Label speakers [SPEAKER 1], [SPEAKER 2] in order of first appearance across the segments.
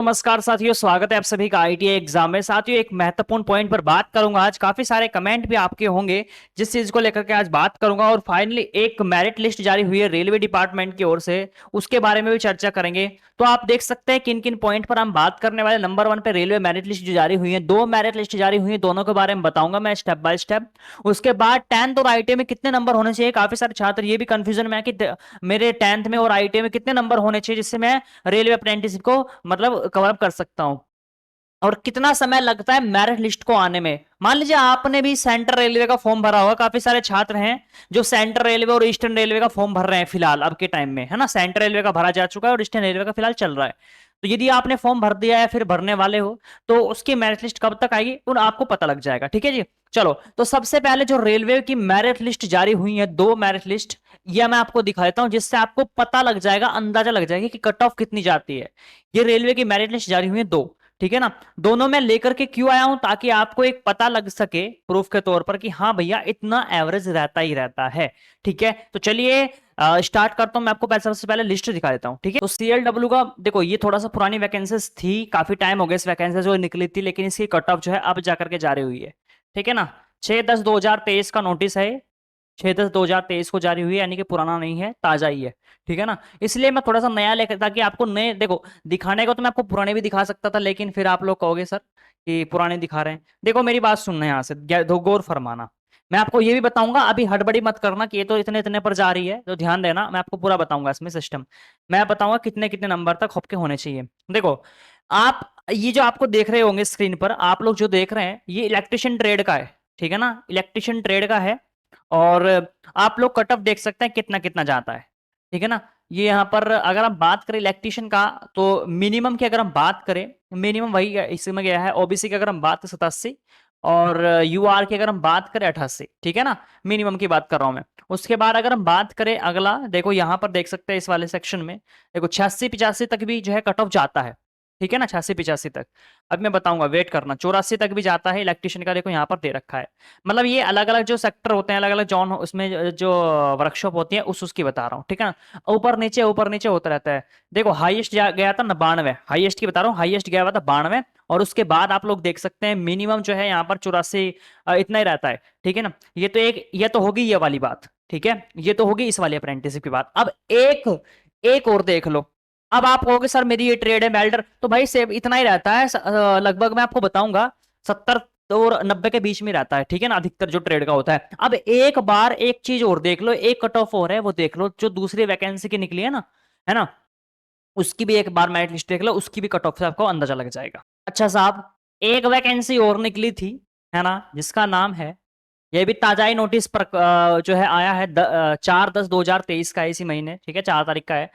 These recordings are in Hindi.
[SPEAKER 1] नमस्कार साथियों, स्वागत है आप सभी का आईटीआई एग्जाम में। साथियों, एक महत्वपूर्ण पॉइंट पर बात करूंगा आज। काफी सारे कमेंट भी आपके होंगे जिस चीज को लेकर के आज बात करूंगा। और फाइनली एक मेरिट लिस्ट जारी हुई है रेलवे डिपार्टमेंट की ओर से, उसके बारे में भी चर्चा करेंगे। तो आप देख सकते हैं किन किन पॉइंट पर हम बात करने वाले। नंबर 1 पे रेलवे मेरिट लिस्ट जो जारी हुई है, दो मेरिट लिस्ट जारी हुई है, दोनों के बारे में बताऊंगा मैं स्टेप बाय स्टेप। उसके बाद 10th और आईटीआई में कितने नंबर होने चाहिए। काफी सारे छात्र ये भी कंफ्यूजन में है कि मेरे 10th में और आईटीआई में कितने नंबर होने चाहिए जिससे मैं रेलवे अप्रेंटिसशिप को मतलब कवर अप कर सकता हूं, और कितना समय लगता है मेरिट लिस्ट को आने में। मान लीजिए आपने भी सेंट्रल रेलवे का फॉर्म भरा होगा। काफी सारे छात्र हैं जो सेंट्रल रेलवे और ईस्टर्न रेलवे का फॉर्म भर रहे हैं फिलहाल अब के टाइम में, है ना। सेंट्रल रेलवे का भरा जा चुका है और ईस्टर्न रेलवे का फिलहाल चल रहा है। तो यदि आपने फॉर्म भर दिया है फिर भरने वाले हो तो उसकी मेरिट लिस्ट कब तक आएगी और आपको पता लग जाएगा। ठीक है जी। चलो, तो सबसे पहले जो रेलवे की मेरिट लिस्ट जारी हुई है, दो मेरिट लिस्ट, यह मैं आपको दिखा देता हूं जिससे आपको पता लग जाएगा, अंदाजा लग जाएगा कि कट ऑफ कितनी जाती है। ये रेलवे की मेरिट लिस्ट जारी हुई है दो, ठीक है ना। दोनों में लेकर के क्यों आया हूं, ताकि आपको एक पता लग सके प्रूफ के तौर पर कि हाँ भैया इतना एवरेज रहता ही रहता है। ठीक है, तो चलिए स्टार्ट करता हूं। मैं आपको सबसे पहले लिस्ट दिखा देता हूं। ठीक है, तो सीएलडब्ल्यू का देखो, ये थोड़ा सा पुरानी वैकेंसीज थी, काफी टाइम हो गया इस वैकेंसी जो निकली थी, लेकिन इसकी कट ऑफ जो है अब जाकर के जारी हुई है। ठीक है ना। 6/10/2023 का नोटिस है। 6/10/2023 को जारी हुई है, यानी कि पुराना नहीं है, ताजा ही है। ठीक है ना। इसलिए मैं थोड़ा सा नया लेकर, ताकि आपको नए देखो दिखाने को तो मैं आपको पुराने भी दिखा सकता था, लेकिन फिर आप लोग कहोगे सर कि पुराने दिखा रहे हैं। देखो मेरी बात सुनना यहाँ से, गौर फरमाना। मैं आपको ये भी बताऊंगा, अभी हड़बड़ी मत करना कि ये तो इतने इतने पर जा रही है, तो ध्यान देना। मैं आपको पूरा बताऊंगा इसमें सिस्टम। मैं बताऊंगा कितने कितने नंबर तक हॉप के होने चाहिए। देखो, आप ये जो आपको देख रहे होंगे स्क्रीन पर, आप लोग जो देख रहे हैं ये इलेक्ट्रिशियन ट्रेड का है। ठीक है ना, इलेक्ट्रिशियन ट्रेड का है। और आप लोग कट ऑफ देख सकते हैं कितना कितना जाता है। ठीक है ना। ये यहाँ पर अगर हम बात करें इलेक्ट्रिशियन का, तो मिनिमम की अगर हम बात करें, मिनिमम वही इसमें गया है। ओबीसी की अगर हम बात करें 87, और यूआर की अगर हम बात करें 88। ठीक है ना, मिनिमम की बात कर रहा हूं मैं। उसके बाद अगर हम बात करें अगला, देखो यहाँ पर देख सकते हैं इस वाले सेक्शन में, देखो 86-85 तक भी जो है कट ऑफ जाता है। ठीक है ना, 86-85 तक। अब मैं बताऊंगा, वेट करना। 84 तक भी जाता है इलेक्ट्रिशियन का, देखो यहाँ पर दे रखा है। मतलब ये अलग अलग जो सेक्टर होते हैं, अलग अलग जॉन, उसमें जो वर्कशॉप होती है उसकी बता रहा हूँ। ठीक है ना, ऊपर नीचे होता रहता है। देखो हाईएस्ट गया था ना 92, हाईएस्ट की बता रहा हूँ, हाईएस्ट गया हुआ था 92। और उसके बाद आप लोग देख सकते हैं मिनिमम जो है यहाँ पर 84, इतना ही रहता है। ठीक है ना। ये तो होगी ये वाली बात। ठीक है, ये तो होगी इस वाली अप्रेंटिसशिप की बात। अब एक एक और देख लो। अब आप कहोगे सर मेरी ये ट्रेड है वेल्डर, तो भाई सेम इतना ही रहता है। लगभग मैं आपको बताऊंगा 70 और 90 के बीच में रहता है। ठीक है ना, अधिकतर जो ट्रेड का होता है। अब एक बार एक चीज और देख लो, एक कट ऑफ और है वो देख लो, जो दूसरी वैकेंसी की निकली है ना, उसकी भी एक बार मेरिट लिस्ट देख लो, उसकी भी कट ऑफ से आपको अंदाजा लग जाएगा। अच्छा साहब, एक वैकेंसी और निकली थी, है ना, जिसका नाम है, ये भी ताजा ही नोटिस पर जो है आया है 4/10/2023 का है, इसी महीने। ठीक है, 4 तारीख का है।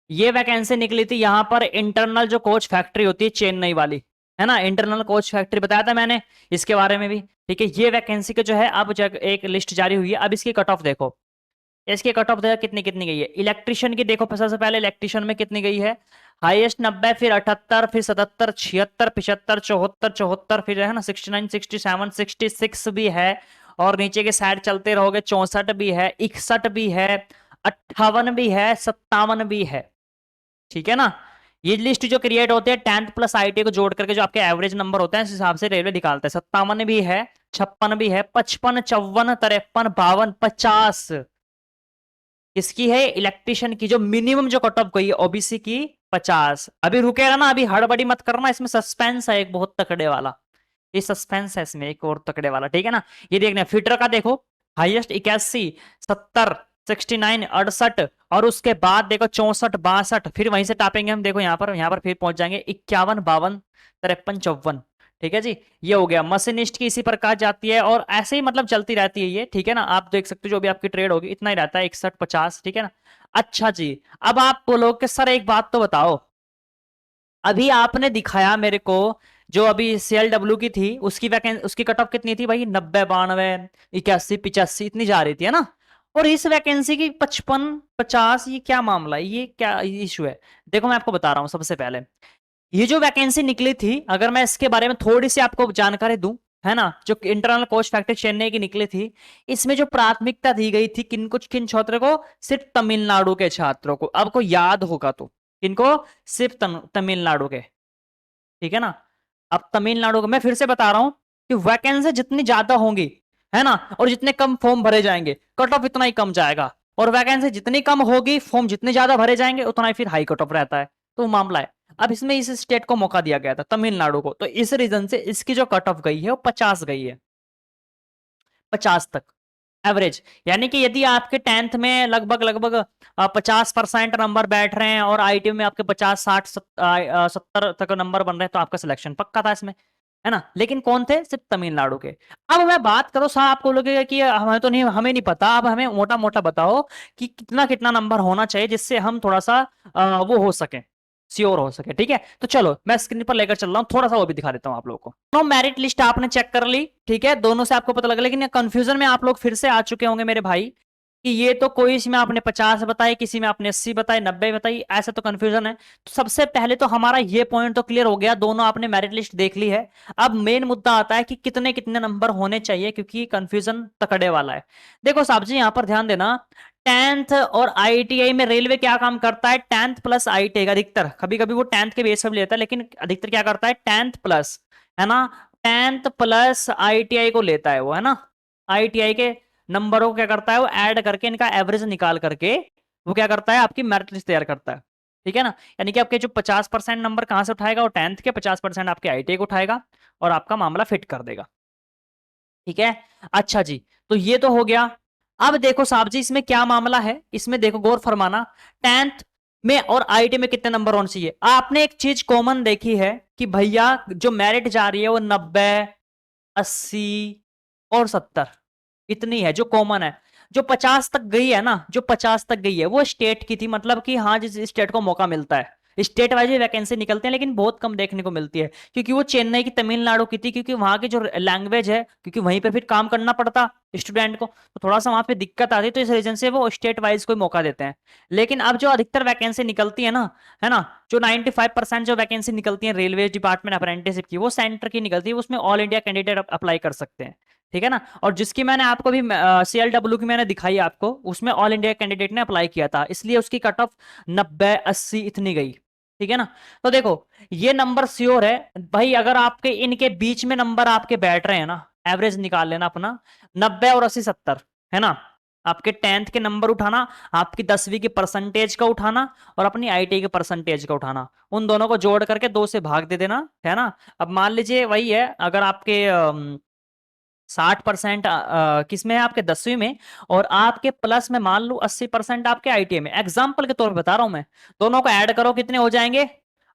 [SPEAKER 1] ये वैकेंसी निकली थी यहाँ पर इंटरनल जो कोच फैक्ट्री होती है चेन्नई वाली, है ना, इंटरनल कोच फैक्ट्री बताया था मैंने इसके बारे में भी। ठीक है, ये वैकेंसी के जो है अब एक लिस्ट जारी हुई है। अब इसकी कट ऑफ देखो, इसकी कट ऑफ देखो कितनी कितनी गई है। इलेक्ट्रिशियन की देखो, सबसे पहले इलेक्ट्रिशियन में कितनी गई है। हाईएस्ट 90, फिर 78, फिर 77, 76, 75, 74, 74, फिर है ना 69, 67, 66 भी है। और नीचे के साइड चलते रहोगे, 64 भी है, 61 भी है, 58 भी है, 57 भी है। ठीक है ना। ये लिस्ट जो क्रिएट होती है 10th प्लस आईटी को जोड़ करके, जो आपके एवरेज नंबर होते हैं इस हिसाब से रेलवे निकालता है। 57 भी है, 56 भी है, 55, 54, 53, 52, 50 इसकी है इलेक्ट्रिशियन की, जो मिनिमम जो कट ऑफ गई है ओबीसी की 50। अभी रुकेगा ना, अभी हड़बड़ी मत करना, इसमें सस्पेंस है एक बहुत तकड़े वाला। ये सस्पेंस है इसमें एक और तकड़े वाला। ठीक है ना। ये देखना फिटर का देखो, हाईएस्ट 81, 70, 69, 68, और उसके बाद देखो 64, 62, फिर वहीं से टापेंगे हम। देखो यहाँ पर फिर पहुंच जाएंगे 51, 52, 53, 54। ठीक है जी। ये हो गया मशीनिस्ट की, इसी प्रकार जाती है और ऐसे ही मतलब चलती रहती है ये। ठीक है ना, आप देख सकते हो जो भी आपकी ट्रेड होगी इतना ही रहता है, 61, 50। ठीक है ना। अच्छा जी, अब आप बोलोगे सर एक बात तो बताओ, अभी आपने दिखाया मेरे को जो अभी सीएलडब्ल्यू की थी, उसकी कट ऑफ कितनी थी भाई, 90, 92, 81, 85 इतनी जा रही थी, है ना। और इस वैकेंसी की 55, 50, ये क्या मामला है, ये क्या इशू है। देखो मैं आपको बता रहा हूं सबसे पहले, ये जो वैकेंसी निकली थी, अगर मैं इसके बारे में थोड़ी सी आपको जानकारी दूं, है ना, जो इंटरनल कोच फैक्ट्री चेन्नई की निकली थी, इसमें जो प्राथमिकता दी गई थी किन छात्रों को, सिर्फ तमिलनाडु के छात्रों को। आपको याद होगा तो, किनको, सिर्फ तमिलनाडु के। ठीक है ना। अब तमिलनाडु का मैं फिर से बता रहा हूं कि वैकेंसी जितनी ज्यादा होंगी, है ना, और जितने कम फॉर्म भरे जाएंगे कट ऑफ इतना ही कम जाएगा, और वैकेंसी जितनी कम होगी फॉर्म जितने ज्यादा भरे जाएंगे उतना ही फिर हाई कट ऑफ रहता है। तो मामला है। अब इसमें इस स्टेट को मौका दिया गया था तमिलनाडु को, तो इस रीजन से इसकी जो कट ऑफ गई है वो 50 गई है, 50 तक एवरेज। यानी कि यदि आपके 10th में लगभग लगभग 50% नंबर बैठ रहे हैं और आईटी में आपके 50 60 70 तक नंबर बन रहे हैं तो आपका सिलेक्शन पक्का था इसमें, है ना। लेकिन कौन थे? सिर्फ तमिलनाडु के। अब मैं बात करूं साहब, आपको लगेगा कि हमें तो नहीं, हमें नहीं पता, अब हमें मोटा मोटा बताओ कि कितना कितना नंबर होना चाहिए जिससे हम थोड़ा सा वो हो सके, श्योर हो सके। ठीक है, तो चलो मैं स्क्रीन पर लेकर चल रहा हूँ, थोड़ा सा वो भी दिखा देता हूँ आप लोगों को। दोनों मेरिट लिस्ट आपने चेक कर ली, ठीक है, दोनों से आपको पता लगा, लेकिन कंफ्यूजन में आप लोग फिर से आ चुके होंगे मेरे भाई कि ये तो कोई इसमें आपने 50 बताए, किसी में आपने 80 बताए, 90 बताई, ऐसा तो कंफ्यूजन है। तो सबसे पहले तो हमारा ये पॉइंट तो क्लियर हो गया, दोनों आपने मेरिट लिस्ट देख ली है। अब मेन मुद्दा आता है कि कितने कितने नंबर होने चाहिए, क्योंकि कंफ्यूजन तकड़े वाला है। देखो साहब जी, यहां पर ध्यान देना, 10th और आईटीआई में रेलवे क्या काम करता है, 10th प्लस आईटीआई अधिकतर, कभी कभी वो 10th के बेस पर लेता है, लेकिन अधिकतर क्या करता है 10th प्लस, है ना, 10th प्लस आईटीआई को लेता है वो, है ना। आईटीआई के नंबरों को क्या करता है वो ऐड करके इनका एवरेज निकाल करके वो क्या करता है आपकी मेरिट लिस्ट तैयार करता है। ठीक है ना। यानी कि आपके जो 50% नंबर कहां से उठाएगा, वो 10th के 50% आपके आईटीआई को उठाएगा और आपका मामला फिट कर देगा। ठीक है, अच्छा जी, तो ये तो हो गया। अब देखो साहब जी, इसमें क्या मामला है, इसमें देखो गौर फरमाना, 10th में और आईटी में कितने नंबर होने चाहिए। आपने एक चीज कॉमन देखी है कि भैया जो मेरिट जा रही है वो 90, 80 और 70 इतनी है जो कॉमन है। जो 50 तक गई है ना, जो 50 तक गई है वो स्टेट की थी, मतलब कि हाँ जिस स्टेट को मौका मिलता है, स्टेट वाइज वैकेंसी निकलते हैं, लेकिन बहुत कम देखने को मिलती है, क्योंकि वो चेन्नई की तमिलनाडु की थी, क्योंकि वहां की जो लैंग्वेज है, क्योंकि वहीं पे फिर काम करना पड़ता स्टूडेंट को, तो थोड़ा सा वहां पे दिक्कत आती है, तो इस रीजन से वो स्टेट वाइज कोई मौका देते हैं। लेकिन अब जो अधिकतर वैकेंसी निकलती है ना, है ना, जो 95% जो वैकेंसी निकलती है रेलवे डिपार्टमेंट अप्रेंटिसशिप की, वो सेंटर की निकलती है, उसमें ऑल इंडिया कैंडिडेट अप्लाई कर सकते हैं। ठीक है ना। और जिसकी मैंने आपको भी CLW की मैंने दिखाई आपको, उसमें ऑल इंडिया कैंडिडेट ने अप्लाई किया था, इसलिए उसकी कट ऑफ 90 80 इतनी गई। ठीक है ना। तो देखो ये नंबर श्योर है भाई, अगर आपके इनके बीच में नंबर आपके बैठ रहे हैं ना, एवरेज निकाल लेना अपना, 90 और 80 70, है ना। आपके 10th के नंबर उठाना, आपकी 10वीं की परसेंटेज का उठाना और अपनी आईटी के परसेंटेज का उठाना, उन दोनों को जोड़ करके 2 से भाग दे देना, है ना। अब मान लीजिए वही है, अगर आपके 60% किस में है आपके 10वीं में, और आपके प्लस में मान लो 80% आपके आईटीआई में, एग्जाम्पल के तौर पे बता रहा हूं मैं, दोनों को ऐड करो कितने हो जाएंगे,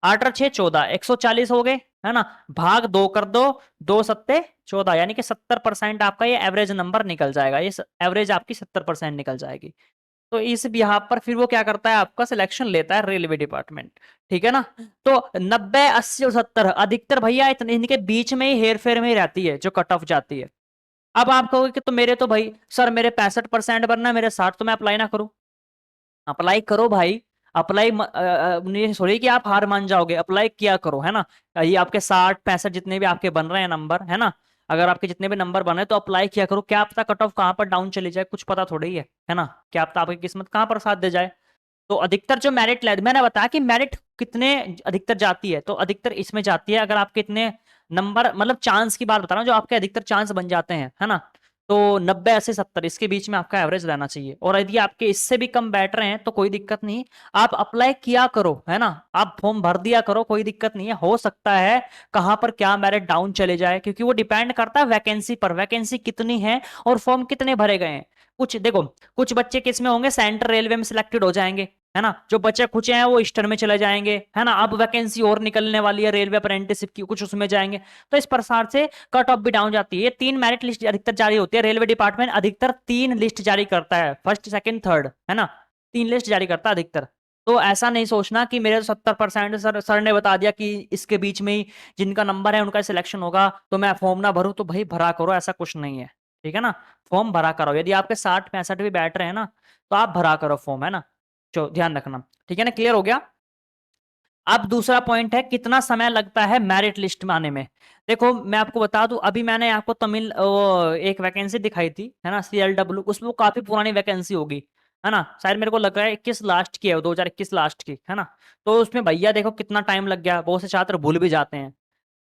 [SPEAKER 1] 8 और 6 14, 140 हो गए, है ना। भाग 2 कर दो, 2 सत्ते 14, यानी कि 70% आपका ये एवरेज नंबर निकल जाएगा, ये एवरेज आपकी 70% निकल जाएगी। तो इस बिहार पर फिर वो क्या करता है, आपका सिलेक्शन लेता है रेलवे डिपार्टमेंट। ठीक है ना। तो 90 80 और 70 अधिकतर भैया इतने इनके बीच में ही हेर फेर में ही रहती है जो कट ऑफ जाती है। अब आप कहोगे कि तो मेरे तो भाई सर मेरे 65% बनना है, मेरे 60, तो मैं अप्लाई ना करूं। अप्लाई करो भाई, अप्लाई नहीं सॉरी कि आप हार मान जाओगे, अप्लाई किया करो, है ना। ये आपके 60 65 जितने भी आपके बन रहे हैं नंबर, है ना, अगर आपके जितने भी नंबर बन रहे हैं तो अप्लाई किया करो, क्या पता कट ऑफ कहाँ पर डाउन चली जाए, कुछ पता थोड़ी है ना, क्या पता आपकी किस्मत कहाँ पर साथ दे जाए। तो अधिकतर जो मेरिट मैंने बताया कि मेरिट कितने अधिकतर जाती है, तो अधिकतर इसमें जाती है अगर आपके इतने नंबर, मतलब चांस की बात बता रहा हूँ, जो आपके अधिकतर चांस बन जाते हैं, है ना। तो 90 80 70 इसके बीच में आपका एवरेज रहना चाहिए, और यदि आपके इससे भी कम बैठ रहे हैं तो कोई दिक्कत नहीं, आप अप्लाई किया करो, है ना, आप फॉर्म भर दिया करो, कोई दिक्कत नहीं है। हो सकता है कहां पर क्या मेरिट डाउन चले जाए, क्योंकि वो डिपेंड करता है वैकेंसी पर, वैकेंसी कितनी है और फॉर्म कितने भरे गए हैं। कुछ देखो, कुछ बच्चे किस में होंगे, सेंट्रल रेलवे में सिलेक्टेड हो जाएंगे, है ना। जो बच्चे खुचे हैं वो ईस्टर्न में चले जाएंगे, है ना। अब वैकेंसी और निकलने वाली है रेलवे अप्रेंटिसशिप की, कुछ उसमें जाएंगे, तो इस प्रकार से कट ऑफ भी डाउन जाती है। ये 3 मेरिट लिस्ट अधिकतर जारी होती है, रेलवे डिपार्टमेंट अधिकतर 3 लिस्ट जारी करता है, फर्स्ट सेकंड थर्ड, है ना, 3 लिस्ट जारी करता है अधिकतर। तो ऐसा नहीं सोचना कि मेरे 70% सर ने बता दिया कि इसके बीच में ही जिनका नंबर है उनका सिलेक्शन होगा, तो मैं फॉर्म ना भरूं, तो भाई भरा करो, ऐसा कुछ नहीं है। ठीक है ना, फॉर्म भरा करो, यदि आपके 60 65 भी बैठ रहे हैं ना, तो आप भरा करो फॉर्म, है ना। ध्यान रखना। ठीक है ना, क्लियर हो गया। अब दूसरा पॉइंट है कितना समय लगता है मेरिट लिस्ट में आने में। देखो मैं आपको बता दूं, अभी मैंने आपको तमिल एक वैकेंसी दिखाई थी, है ना, CLW, उसमें वो काफी पुरानी वैकेंसी होगी, है ना, शायद मेरे को लग रहा है 21 लास्ट की है, 2021 लास्ट की है ना। तो उसमें भैया देखो कितना टाइम लग गया, बहुत से छात्र भूल भी जाते हैं।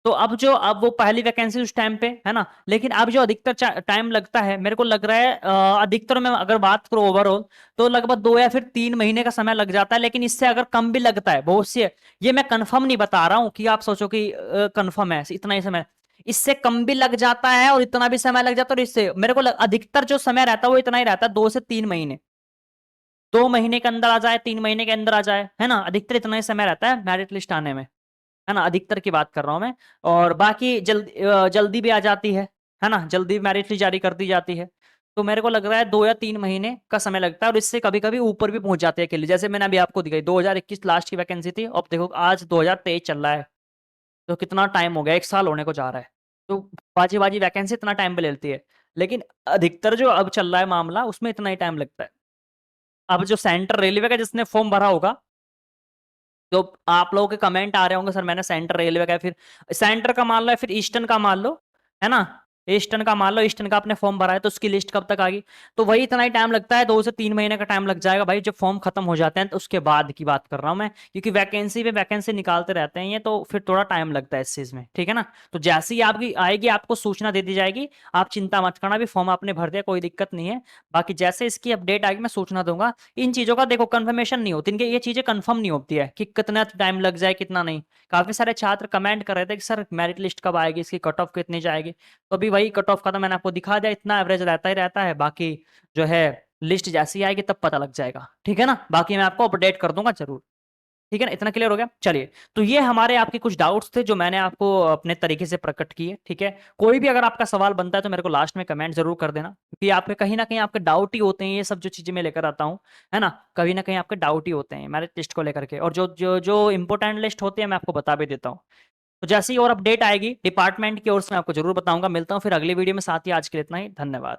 [SPEAKER 1] तो अब वो पहली वैकेंसी उस टाइम पे है ना, लेकिन अब जो अधिकतर टाइम लगता है, मेरे को लग रहा है अधिकतर में अगर बात करो ओवरऑल, तो लगभग 2 या फिर 3 महीने का समय लग जाता है, लेकिन इससे अगर कम भी लगता है बहुत सी, ये मैं कंफर्म नहीं बता रहा हूँ कि आप सोचो कि कंफर्म है इतना ही समय, इससे कम भी लग जाता है और इतना भी समय लग जाता है, और इससे मेरे को अधिकतर जो समय रहता है वो इतना ही रहता है, 2 से 3 महीने। 2 महीने के अंदर आ जाए, 3 महीने के अंदर आ जाए, है ना, अधिकतर इतना ही समय रहता है मेरिट लिस्ट आने में, है ना, अधिकतर की बात कर रहा हूं मैं। और बाकी जल्दी भी आ जाती है ना, जल्दी मैरिट लिस्ट जारी कर दी जाती है। तो मेरे को लग रहा है 2 या 3 महीने का समय लगता है, और इससे कभी कभी ऊपर भी पहुंच जाते हैं के लिए, जैसे मैंने अभी आपको दिखाई 2021 लास्ट की वैकेंसी थी, अब देखो आज 2023 चल रहा है, तो कितना टाइम हो गया, 1 साल होने को जा रहा है। तो बाजी बाजी वैकेंसी इतना टाइम पे लेती है, लेकिन अधिकतर जो अब चल रहा है मामला उसमें इतना ही टाइम लगता है। अब जो सेंट्रल रेलवे का जिसने फॉर्म भरा होगा, तो आप लोगों के कमेंट आ रहे होंगे, सर मैंने सेंट्रल रेलवे का, फिर सेंटर का मान लो या फिर ईस्टर्न का मान लो, है ना, ईस्टर्न का मान लो, ईस्टर्न का आपने फॉर्म भरा है तो उसकी लिस्ट कब तक आ गई, तो वही इतना ही टाइम लगता है, 2 से 3 महीने का टाइम लग जाएगा भाई, जब फॉर्म खत्म हो जाते हैं तो उसके बाद की बात कर रहा हूं मैं, क्योंकि वैकेंसी पे वैकेंसी निकालते रहते हैं ये, तो फिर थोड़ा टाइम लगता है इस चीज में, ठीक है ना। तो जैसे ही आपकी आएगी आपको सूचना दे दी जाएगी, आप चिंता मत करना, भी फॉर्म आपने भर दिया कोई दिक्कत नहीं है। बाकी जैसे इसकी अपडेट आएगी मैं सूचना दूंगा। इन चीजों का देखो कंफर्मेशन नहीं होती, इनके ये चीजें कंफर्म नहीं होती है कि कितना टाइम लग जाए कितना नहीं। काफी सारे छात्र कमेंट कर रहे थे कि सर मेरिट लिस्ट कब आएगी, इसकी कट ऑफ कितनी जाएगी, तो अभी वही कट ऑफ का तो मैंने आपको दिखा दिया, इतना एवरेज रहता ही रहता है, बाकी जो है लिस्ट जैसी आएगी तब पता लग जाएगा, ठीक है ना, बाकी मैं आपको अपडेट कर दूंगा जरूर। ठीक है ना, इतना क्लियर हो गया, चलिए। तो ये हमारे आपके कुछ डाउट्स थे जो मैंने आपको अपने तरीके से प्रकट किए, ठीक है। कोई भी अगर आपका सवाल बनता है तो मेरे को लास्ट में कमेंट जरूर कर देना, क्योंकि आपके कहीं ना कहीं आपके डाउट ही होते हैं, ये सब जो चीजें मैं लेकर आता हूँ, है ना, कहीं ना कहीं आपके डाउट ही होते हैं मेरिट लिस्ट को लेकर के, और जो जो जो इंपॉर्टेंट लिस्ट होती है मैं आपको बता भी देता हूँ। तो जैसे ही और अपडेट आएगी डिपार्टमेंट की ओर से मैं आपको जरूर बताऊंगा। मिलता हूँ फिर अगली वीडियो में, साथ ही आज के लिए इतना ही, धन्यवाद।